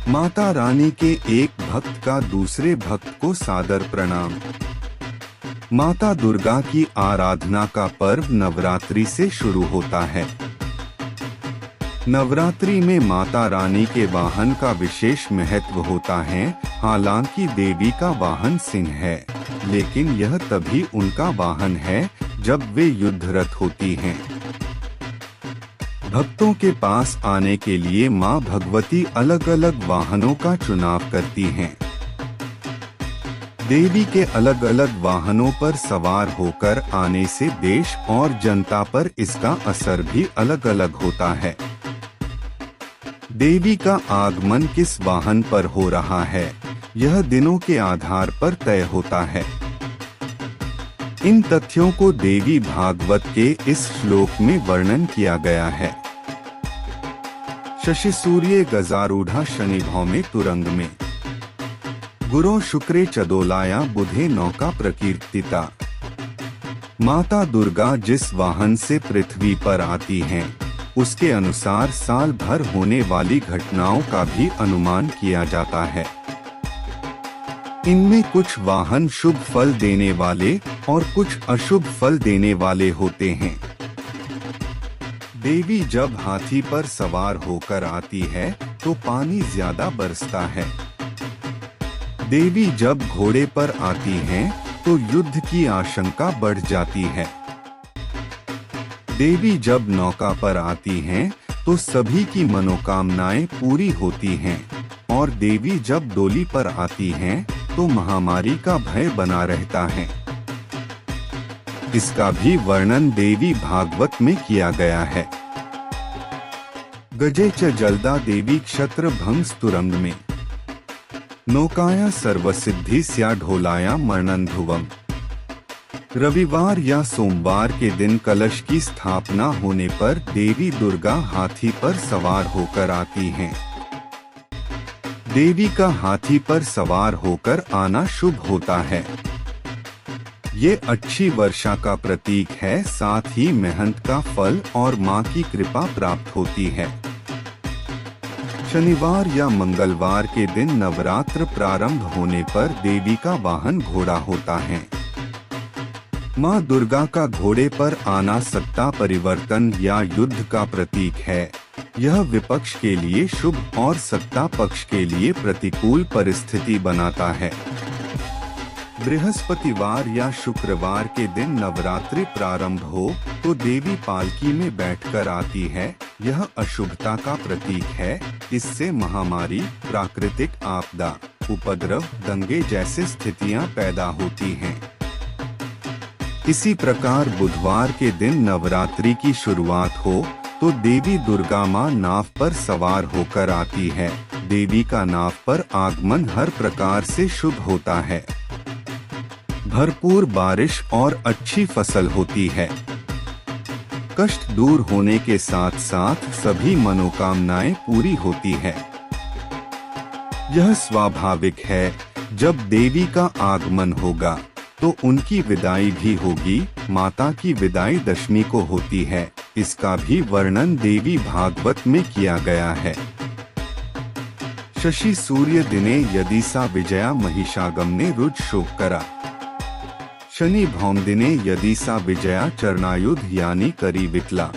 माता रानी के एक भक्त का दूसरे भक्त को सादर प्रणाम। माता दुर्गा की आराधना का पर्व नवरात्रि से शुरू होता है। नवरात्रि में माता रानी के वाहन का विशेष महत्व होता है। हालांकि देवी का वाहन सिंह है, लेकिन यह तभी उनका वाहन है जब वे युद्धरत होती हैं। भक्तों के पास आने के लिए मां भगवती अलग अलग वाहनों का चुनाव करती हैं। देवी के अलग अलग वाहनों पर सवार होकर आने से देश और जनता पर इसका असर भी अलग अलग होता है। देवी का आगमन किस वाहन पर हो रहा है, यह दिनों के आधार पर तय होता है। इन तथ्यों को देवी भागवत के इस श्लोक में वर्णन किया गया है। शशि सूर्ये गजारूढ़ा शनि भौमे तुरंग में, गुरो शुक्रे चदोलाया बुधे नौका प्रकीर्तिता। माता दुर्गा जिस वाहन से पृथ्वी पर आती हैं, उसके अनुसार साल भर होने वाली घटनाओं का भी अनुमान किया जाता है। इनमें कुछ वाहन शुभ फल देने वाले और कुछ अशुभ फल देने वाले होते हैं। देवी जब हाथी पर सवार होकर आती है तो पानी ज्यादा बरसता है। देवी जब घोड़े पर आती हैं तो युद्ध की आशंका बढ़ जाती है। देवी जब नौका पर आती हैं तो सभी की मनोकामनाएं पूरी होती हैं, और देवी जब डोली पर आती हैं तो महामारी का भय बना रहता है। इसका भी वर्णन देवी भागवत में किया गया है। गजे च जलदा देवी क्षत्र भंगस्तुरंग में, नौकाया सर्वसिद्धि स्या ढोलाया मरणंधुवम। रविवार या सोमवार के दिन कलश की स्थापना होने पर देवी दुर्गा हाथी पर सवार होकर आती हैं। देवी का हाथी पर सवार होकर आना शुभ होता है। ये अच्छी वर्षा का प्रतीक है, साथ ही मेहनत का फल और मां की कृपा प्राप्त होती है। शनिवार या मंगलवार के दिन नवरात्र प्रारंभ होने पर देवी का वाहन घोड़ा होता है। मां दुर्गा का घोड़े पर आना सत्ता परिवर्तन या युद्ध का प्रतीक है। यह विपक्ष के लिए शुभ और सत्ता पक्ष के लिए प्रतिकूल परिस्थिति बनाता है। बृहस्पतिवार या शुक्रवार के दिन नवरात्रि प्रारंभ हो तो देवी पालकी में बैठकर आती है। यह अशुभता का प्रतीक है। इससे महामारी, प्राकृतिक आपदा, उपद्रव, दंगे जैसी स्थितियां पैदा होती हैं। इसी प्रकार बुधवार के दिन नवरात्रि की शुरुआत हो तो देवी दुर्गा मां नाव पर सवार होकर आती है। देवी का नाव पर आगमन हर प्रकार से शुभ होता है। भरपूर बारिश और अच्छी फसल होती है। कष्ट दूर होने के साथ साथ सभी मनोकामनाएं पूरी होती है। यह स्वाभाविक है, जब देवी का आगमन होगा तो उनकी विदाई भी होगी। माता की विदाई दशमी को होती है। इसका भी वर्णन देवी भागवत में किया गया है। शशि सूर्य दिने यदि सा विजया महिषागमने रुज शोक करा। शनि भौम दिने यदि सा विजया चरणायुध यानी करी विटला।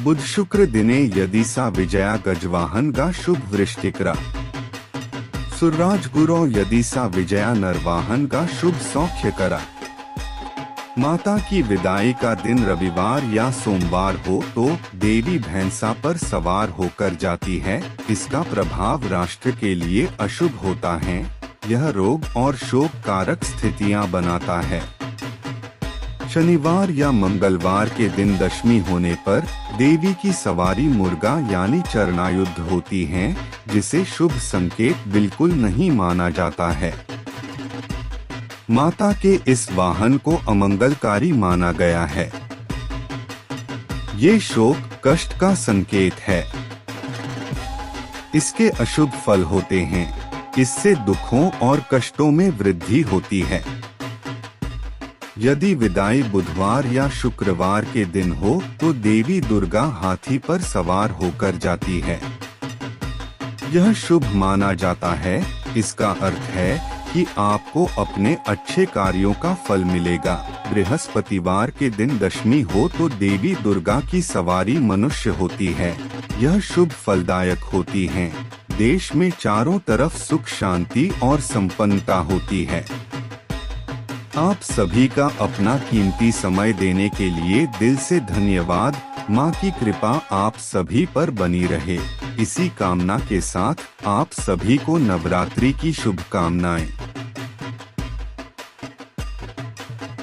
बुध शुक्र दिने यदि सा विजया गजवाहन गा शुभ वृष्टिकरा। सुरराज गुरो यदि सा विजया नरवाहन का शुभ सौख्य करा। माता की विदाई का दिन रविवार या सोमवार हो तो देवी भैंसा पर सवार होकर जाती है। इसका प्रभाव राष्ट्र के लिए अशुभ होता है। यह रोग और शोक कारक स्थितियां बनाता है। शनिवार या मंगलवार के दिन दशमी होने पर देवी की सवारी मुर्गा यानी चरणायुध होती है, जिसे शुभ संकेत बिल्कुल नहीं माना जाता है। माता के इस वाहन को अमंगलकारी माना गया है। ये शोक, कष्ट का संकेत है। इसके अशुभ फल होते हैं। इससे दुखों और कष्टों में वृद्धि होती है। यदि विदाई बुधवार या शुक्रवार के दिन हो तो देवी दुर्गा हाथी पर सवार होकर जाती है। यह शुभ माना जाता है। इसका अर्थ है कि आपको अपने अच्छे कार्यों का फल मिलेगा। बृहस्पतिवार के दिन दशमी हो तो देवी दुर्गा की सवारी मनुष्य होती है। यह शुभ फलदायक होती है। देश में चारों तरफ सुख शांति और संपन्नता होती है। आप सभी का अपना कीमती समय देने के लिए दिल से धन्यवाद। माँ की कृपा आप सभी पर बनी रहे। इसी कामना के साथ आप सभी को नवरात्रि की शुभकामनाएं।